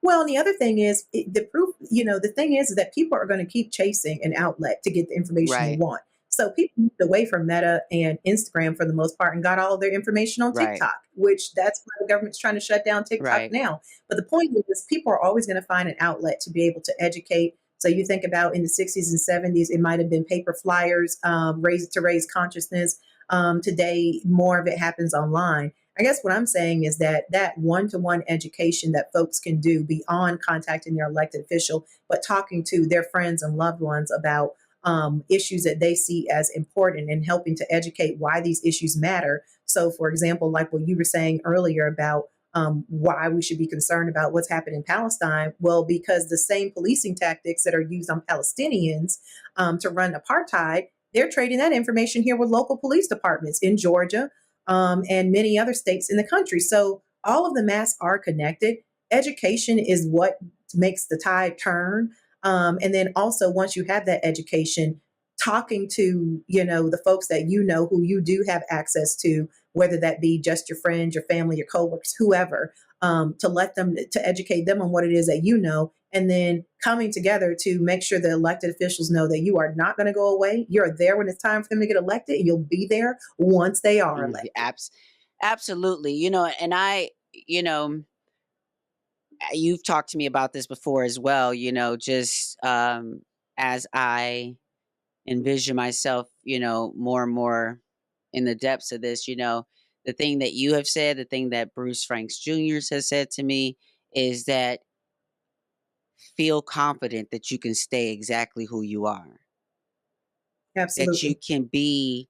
Well, and the other thing is the proof, the thing is that people are going to keep chasing an outlet to get the information they Right. want. So people moved away from Meta and Instagram for the most part and got all of their information on Right. TikTok, which that's why the government's trying to shut down TikTok Right. now. But the point is people are always going to find an outlet to be able to educate. So you think about in the 60s and 70s, it might have been paper flyers, raise consciousness. Today, more of it happens online. I guess what I'm saying is that one-to-one education that folks can do beyond contacting their elected official, but talking to their friends and loved ones about issues that they see as important and helping to educate why these issues matter. So, for example, like what you were saying earlier about why we should be concerned about what's happened in Palestine. Well, because the same policing tactics that are used on Palestinians to run apartheid, they're trading that information here with local police departments in Georgia, and many other states in the country. So all of the mass are connected. Education is what makes the tide turn. And then also, once you have that education, talking to the folks that who you do have access to, whether that be just your friends, your family, your coworkers, whoever, to let them to educate them on what it is that and then coming together to make sure the elected officials know that you are not going to go away. You're there when it's time for them to get elected, and you'll be there once they are Mhm. elected. Absolutely. And you've talked to me about this before as well, just as I envision myself, more and more in the depths of this, the thing that you have said, the thing that Bruce Franks Jr. has said to me is that feel confident that you can stay exactly who you are, that you Absolutely. can be,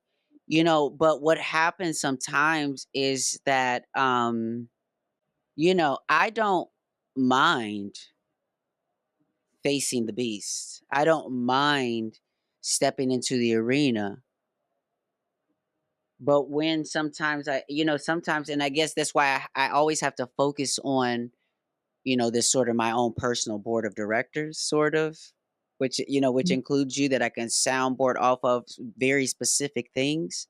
but what happens sometimes is that, I don't mind facing the beast. I don't mind stepping into the arena. But when sometimes sometimes, and I guess that's why I always have to focus on, this sort of my own personal board of directors, sort of, which includes you that I can soundboard off of very specific things.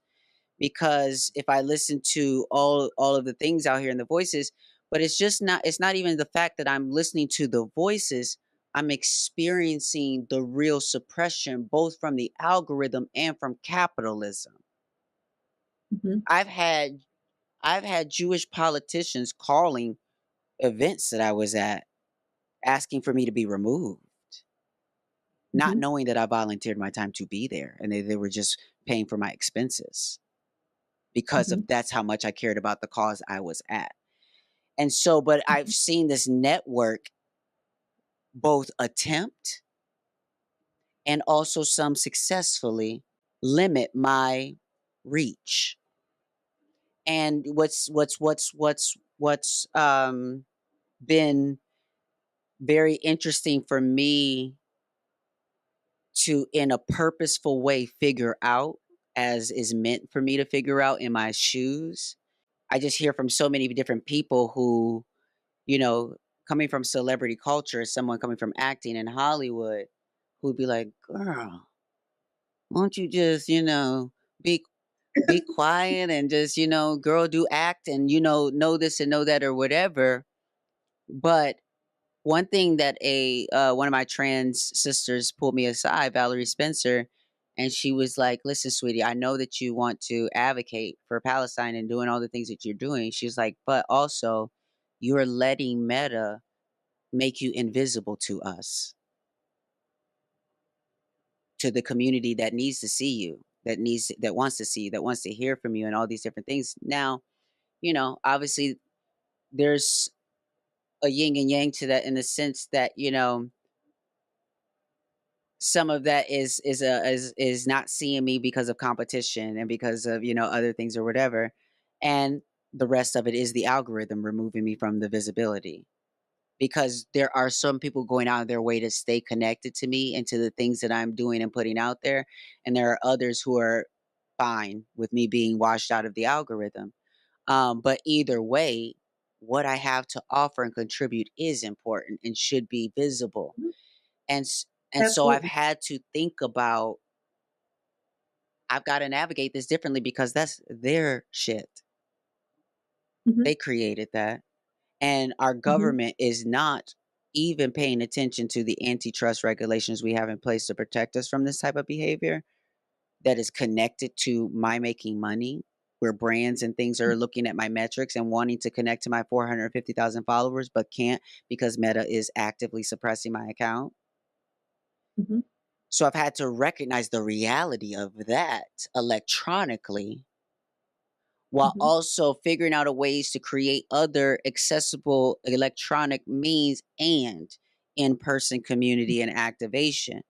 Because if I listen to all of the things out here and the voices, but it's not even the fact that I'm listening to the voices, I'm experiencing the real suppression both from the algorithm and from capitalism. Mhm. I've had I've had Jewish politicians calling events that I was at asking for me to be removed, not Mhm. knowing that I volunteered my time to be there and they were just paying for my expenses because of Mhm. that's how much I cared about the cause I was at. And so, but I've Mhm. seen this network both attempt and also some successfully limit my reach. And what's been very interesting for me to, in a purposeful way, figure out as is meant for me to figure out in my shoes. I just hear from so many different people who, you know, coming from celebrity culture, someone coming from acting in Hollywood, who'd be like, "Girl, won't you just, be be quiet and just, girl, do act and know this and know that or whatever." But one thing that a one of my trans sisters pulled me aside, Valerie Spencer, and she was like, "Listen, sweetie, I know that you want to advocate for Palestine and doing all the things that you're doing." She's like, "But also, you're letting Meta make you invisible to us, to the community that needs to see you, that wants to see you, that wants to hear from you, and all these different things." Now, obviously, there's a yin and yang to that in the sense that some of that is not seeing me because of competition and because of other things or whatever, and the rest of it is the algorithm removing me from the visibility because there are some people going out of their way to stay connected to me and to the things that I'm doing and putting out there, and there are others who are fine with me being washed out of the algorithm. But either way, what I have to offer and contribute is important and should be visible. Mhm. And so I've Absolutely. had to think about, I've got to navigate this differently because that's their shit. Mhm. They created that. And our Mhm. government is not. even paying attention to the antitrust regulations we have in place to protect us from this type of behavior that is connected to my making money, where brands and things are looking at my metrics and wanting to connect to my 450,000 followers, but can't because Meta is actively suppressing my account. Mhm. So I've had to recognize the reality of that electronically while Mhm. also figuring out a ways to create other accessible electronic means and in-person community and activation.